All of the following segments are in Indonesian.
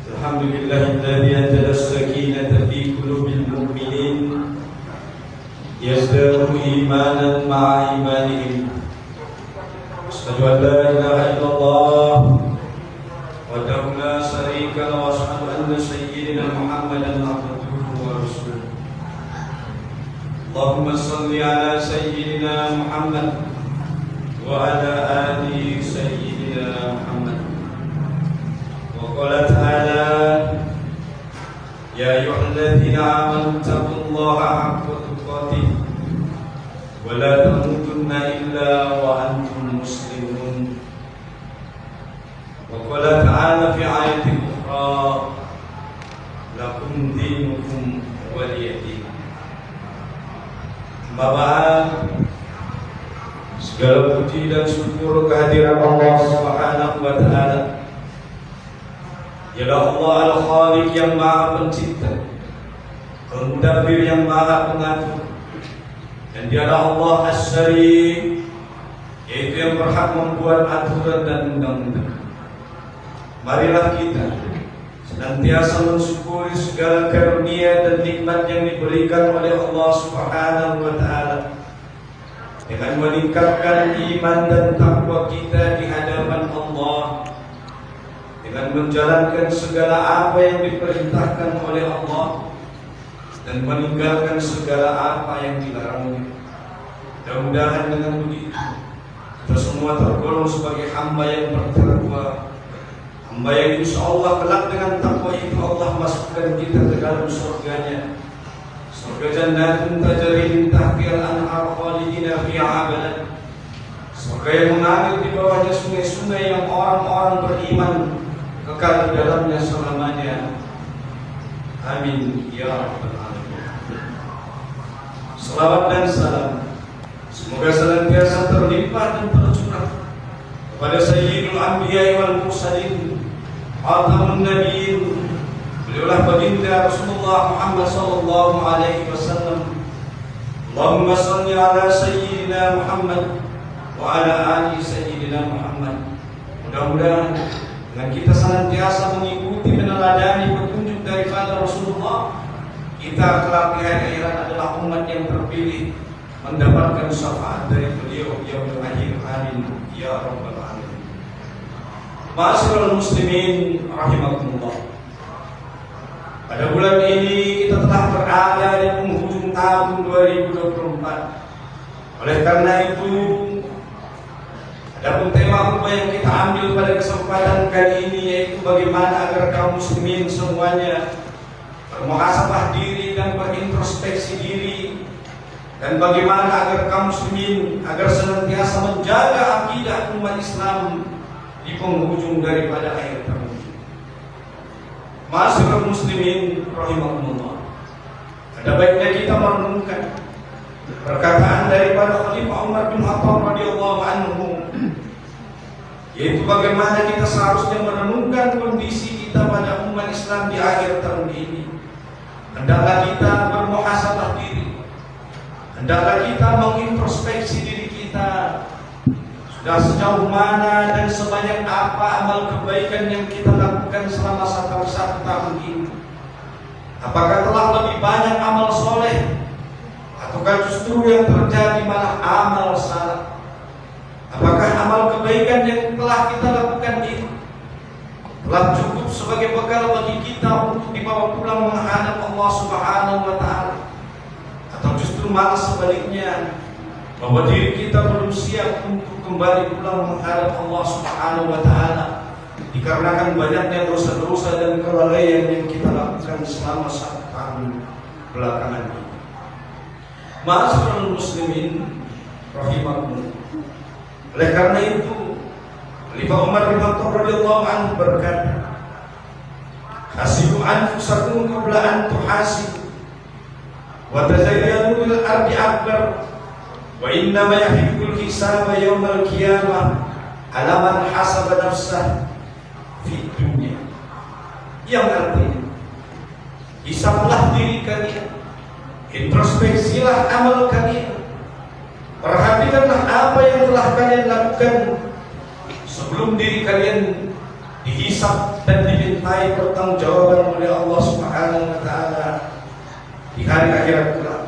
الحمد لله الذي أنزل السكينة في قلوب المؤمنين يزداد إيمانا مع إيمانهم. أشهد أن لا إله إلا الله وحده لا شريك له وأشهد أن سيدنا محمدا عبده ورسوله. اللهم صل على سيدنا محمد وعلى آل سيدنا محمد. وقال تعالى: يا أيها الذين آمنوا اتقوا الله حق تقاته ولا تموتن إلا وأنتم مسلمون. وقال تعالى في آية أخرى: لكم دينكم ولي دين. Amma ba'd, segala puji dan syukur kehadiran Allah Subhanahu wa Ta'ala. Ialah Allah Al-Khaliq yang Maha Pencipta, Al-Mudabbir yang Maha Pengatur, dan Dialah Allah As-Syari', yaitu yang berhak membuat aturan dan undang-undang. Marilah kita senantiasa mensyukuri segala karunia dan nikmat yang diberikan oleh Allah Subhanahu wa Ta'ala, dengan meningkatkan iman dan takwa kita di hadapan Allah, dengan menjalankan segala apa yang diperintahkan oleh Allah dan meninggalkan segala apa yang dilarangnya. Mudah-mudahan dengan begitu kita semua tergolong sebagai hamba yang bertakwa, hamba yang insya Allah kelak dengan takwa itu Allah masukkan kita ke dalam surganya, surga Jannatun tajri min tahtiha al-anhar khalidina fiha abadan, surga yang mengalir di bawahnya sungai-sungai yang orang-orang beriman kekal di dalamnya selamanya. Amin ya rabbal alamin. Salawat dan salam semoga senantiasa terlimpah dan tercurah kepada Sayyidul Anbiya wal Mursalin, Khatamun Nabiyyin, beliaulah baginda Rasulullah Muhammad sallallahu alaihi wasallam. Allahumma shalli ala sayyidina Muhammad wa ala ali sayyidina Muhammad. Mudah-mudahan dengan kita senantiasa mengikuti meneladani petunjuk daripada Rasulullah, kita kelak di hari akhirat adalah umat yang terpilih, mendapatkan syafaat dari beliau yaumul akhir. Amin ya rabbal alamin. Ma'asyiral muslimin rahimakumullah. Pada bulan ini kita telah berada di penghujung tahun 2024. Oleh karena itu, adapun tema khutbah yang kita ambil pada kesempatan kali ini yaitu bagaimana agar kaum muslimin semuanya bermuhasabah diri dan berintrospeksi diri, dan bagaimana agar kaum muslimin agar senantiasa menjaga akidah umat Islam di penghujung daripada akhir tahun. Ma'asyiral muslimin rahimakumullah. Ada baiknya kita merenungkan perkataan daripada Khalifah Umar bin Khattab radhiyallahu anhu, yaitu bagaimana kita seharusnya merenungkan kondisi kita pada umat Islam di akhir tahun ini. Hendaklah kita bermuhasabah diri, hendaklah kita mengintrospeksi diri kita. Sudah sejauh mana dan sebanyak apa amal kebaikan yang kita lakukan selama satu tahun ini? Apakah telah lebih banyak amal soleh, ataukah justru yang terjadi malah amal salah? Apakah amal kebaikan yang telah kita lakukan ini telah cukup sebagai bekal bagi kita untuk dibawa pulang menghadap Allah Subhanahu wa Ta'ala, atau justru malah sebaliknya, bahwa diri kita belum siap untuk kembali pulang menghadap Allah Subhanahu wa Ta'ala dikarenakan banyaknya dosa-dosa dan kelalaian yang kita lakukan selama 1 tahun belakangan ini. Ma'asyiral muslimin rahimakumullah. Oleh karena itu, Khalifah Umar bin Khattab radhiyallahu anhu berkata, hasibu anfusakum qabla an tuhasibu wa tazayyanu lil ardi akbar wa innama yahibbul hisaba yawmal qiyamah ala man hasaba nafsah fi dunya. Yang artinya, hisablah diri kalian, introspeksilah amal kalian, perhatikanlah apa yang telah kalian lakukan sebelum diri kalian dihisab dan dimintai pertanggungjawaban oleh Allah Subhanahu wa taala di hari akhirat kelak.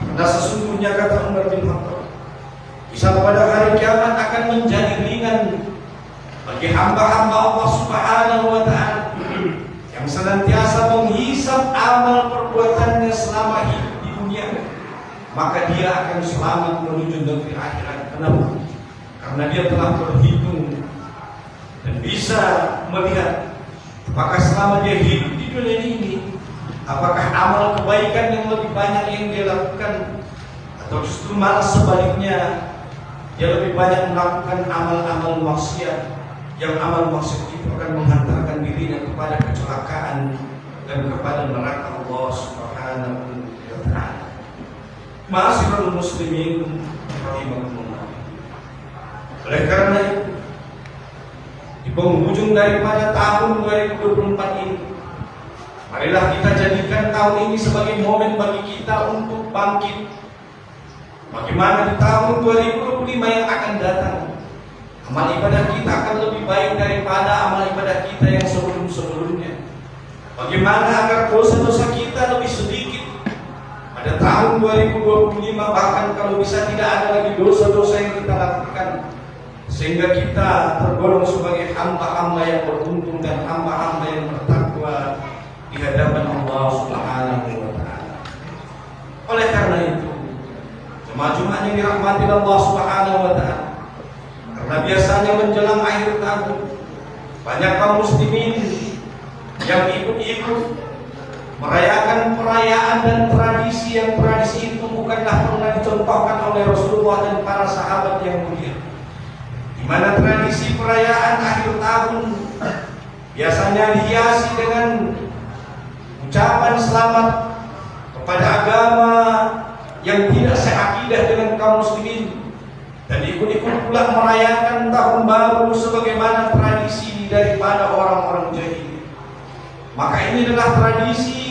Karena sesungguhnya kata Umar bin Khattab, hisab pada hari kiamat akan menjadi ringan bagi hamba-hamba Allah Subhanahu wa taala yang senantiasa menghisab amal perbuatannya selama hidup di dunia, maka dia akan selamat menuju negeri akhirat. Kenapa? Karena dia telah berhitung dan bisa melihat apakah selama dia hidup di dunia ini, apakah amal kebaikan yang lebih banyak yang dia lakukan, atau justru malah sebaliknya dia lebih banyak melakukan amal-amal maksiat, yang amal maksiat itu akan menghantarkan dirinya kepada kecelakaan dan kepada neraka Allah Subhanahu wa taala. Ma'asyiral muslimin rahimakumullah. Oleh karena itu, di penghujung daripada tahun 2024 ini, marilah kita jadikan tahun ini sebagai momen bagi kita untuk bangkit. Bagaimana di tahun 2025 yang akan datang, amal ibadah kita akan lebih baik daripada amal ibadah kita yang sebelum-sebelumnya. Bagaimana agar dosa-dosa kita lebih sedikit pada tahun 2025, bahkan kalau bisa tidak ada lagi dosa-dosa yang kita lakukan, sehingga kita tergolong sebagai hamba-hamba yang beruntung dan hamba-hamba yang bertakwa di hadapan Allah Subhanahu wa taala. Oleh karena itu, jemaah-jemaah yang dirahmati Allah Subhanahu wa taala, karena biasanya menjelang akhir tahun banyak kaum muslimin yang ikut-ikut merayakan perayaan dan tradisi yang tradisi itu bukanlah pernah dicontohkan oleh Rasulullah dan para sahabat yang mulia. Di mana tradisi perayaan akhir tahun biasanya dihiasi dengan ucapan selamat kepada agama yang tidak seakidah dengan kaum muslimin, dan ikut-ikut pula merayakan tahun baru sebagaimana tradisi daripada orang-orang jahiliyah. Maka ini adalah tradisi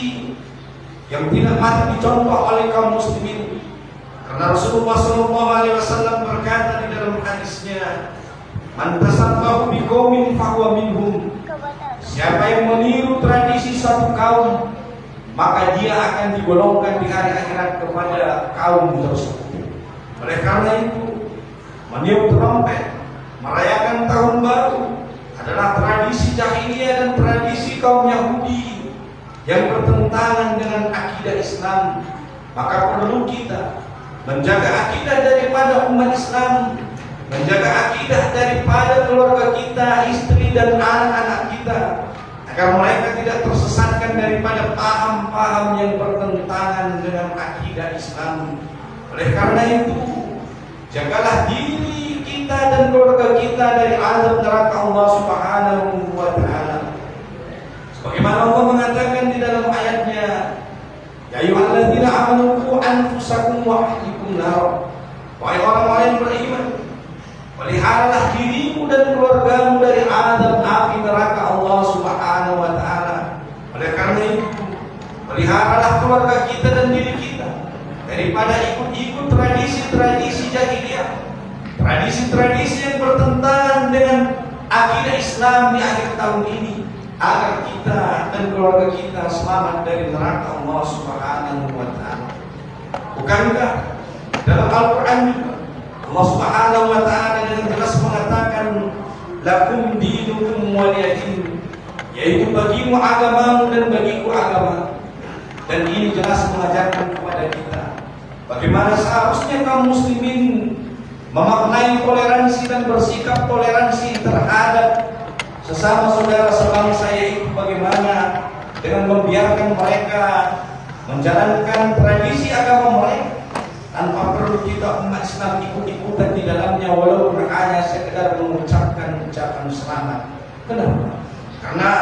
yang tidak patut dicontoh oleh kaum muslimin, karena Rasulullah SAW berkata di dalam hadisnya, "Man tasabbahu biqaumin fahuwa minhum." Siapa yang meniru tradisi satu kaum, maka dia akan digolongkan di hari akhirat kepada kaum tersebut. Oleh karena itu, meniup trompet, merayakan tahun baru adalah tradisi jahiliyah dan tradisi kaum Yahudi yang bertentangan dengan akidah Islam. Maka perlu kita menjaga akidah daripada umat Islam, menjaga akidah daripada keluarga kita, istri dan anak-anak kita, agar mereka tidak tersesatkan daripada paham-paham yang bertentangan dengan akidah Islam. Oleh karena itu, jagalah diri kita dan keluarga kita dari azab neraka Allah Subhanahu wa taala. Sebagaimana Allah mengatakan di dalam ayatnya, "Ya ayyuhalladzina amanu qu anfusakum wa ahlikum nar." Wahai orang-orang yang beriman, peliharalah dirimu dan keluargamu dari azab api neraka Allah Subhanahu wa taala. Oleh karena itu, peliharalah keluarga kita dan diri kita daripada ikut-ikut tradisi-tradisi jahiliyah, tradisi-tradisi yang bertentangan dengan akidah Islam di akhir tahun ini, agar kita dan keluarga kita selamat dari neraka Allah Subhanahu wa taala. Bukankah dalam Al-Qur'an juga Allah Subhanahu wa taala dengan jelas mengatakan, "Lakum dinukum waliyadin," yaitu bagimu agamamu dan bagiku agama. Dan ini jelas mengajarkan kepada kita bagaimana seharusnya kaum muslimin memaknai toleransi dan bersikap toleransi terhadap sesama saudara sebangsa, yaitu bagaimana dengan membiarkan mereka menjalankan tradisi agama mereka tanpa perlu kita umat Islam ikut-ikutan di dalamnya, walaupun hanya sekedar mengucapkan ucapan selamat. Kenapa? Karena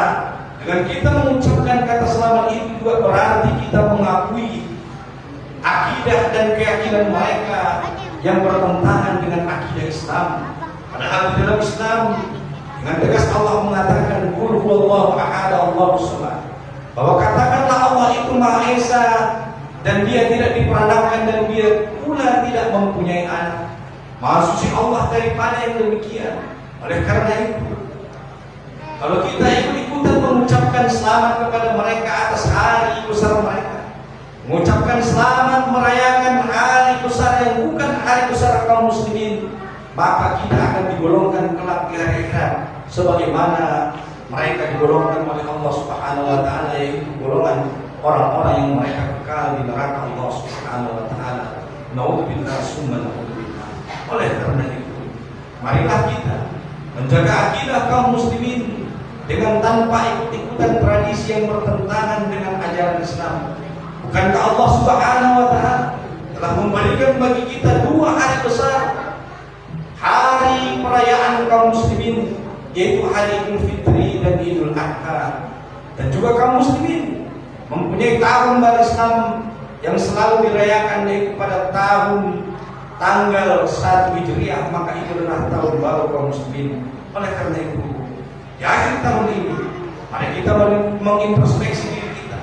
dengan kita mengucapkan kata selamat itu juga berarti kita mengakui akidah dan keyakinan mereka yang bertentangan dengan akidah Islam. Padahal di dalam Islam dengan tegas Allah mengatakan, "Qul huwallahu ahad, Allahus samad." Bahwa katakanlah Allah itu Maha Esa dan Dia tidak diperanakan dan Dia pula tidak mempunyai anak. Maha suci Allah daripada yang demikian. Oleh karena itu, Kalau kita ikut-ikutan mengucapkan selamat kepada mereka atas hari besar mereka, mengucapkan selamat merayakan hari besar yang bukan hari besar kaum muslimin, maka kita akan digolongkan kelak di hari akhirat sebagaimana mereka digolongkan oleh Allah Subhanahu wa taala, yaitu golongan orang-orang yang mereka kekal di neraka Allah Subhanahu wa taala. Naudzubillah summa naudzubillah. Oleh karena itu, marilah kita menjaga akidah kaum muslimin dengan tanpa ikut-ikutan tradisi yang bertentangan dengan ajaran Islam. Bukankah Allah Subhanahu wa taala telah memberikan bagi kita dua hari besar, hari perayaan kaum muslimin, yaitu hari Idul Fitri dan Idul Adha. Dan juga kaum muslimin mempunyai tahun baru Islam yang selalu dirayakan yaitu pada tahun tanggal 1 Hijriah, maka itu adalah tahun baru kaum muslimin. Oleh karena itu, di akhir tahun ini, mari kita mengintrospeksi diri kita,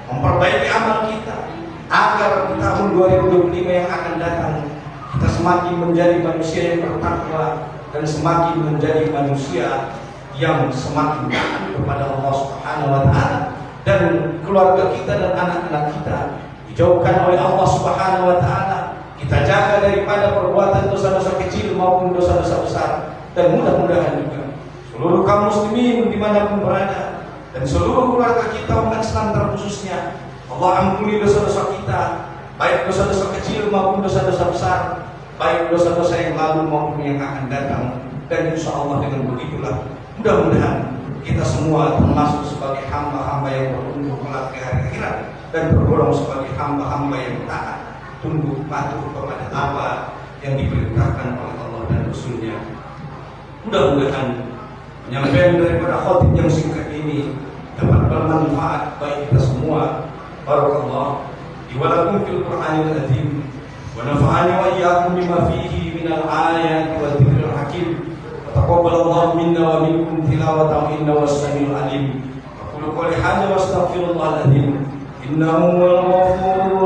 memperbaiki amal kita, agar di tahun 2025 yang akan datang kita semakin menjadi manusia yang bertakwa dan semakin menjadi manusia yang semakin taat kepada Allah Subhanahu wa taala, dan keluarga kita dan anak-anak kita dijauhkan oleh Allah Subhanahu wa taala. Kita jaga daripada perbuatan dosa-dosa kecil maupun dosa-dosa besar, dan mudah-mudahan juga seluruh kaum muslimin dimanapun berada dan seluruh keluarga kita umat Islam terkhususnya, Allah ampuni dosa-dosa kita, baik dosa-dosa kecil maupun dosa-dosa besar, baik dosa-dosa yang lalu maupun yang akan datang. Dan insya Allah dengan begitulah mudah-mudahan kita semua termasuk sebagai hamba-hamba yang bertumbuh kelak di hari akhirat dan tergolong sebagai hamba-hamba yang taat, tunduk patuh kepada apa yang diperintahkan oleh Allah dan Rasul-Nya. Mudah-mudahan penyampaian daripada khotib yang singkat ini dapat bermanfaat bagi kita semua. Barakallah li wa lakum fil Qur'anil azim wa nafa'ani wa iyyakum bima fihi minal ayati wa dzikril hakim. Taqabbalallahu minna wa minkum tilawatahu innahu was-sami'ul alim. Aqulu qouli hadza wa astaghfirullahal azim. Innahu huwal ghafurur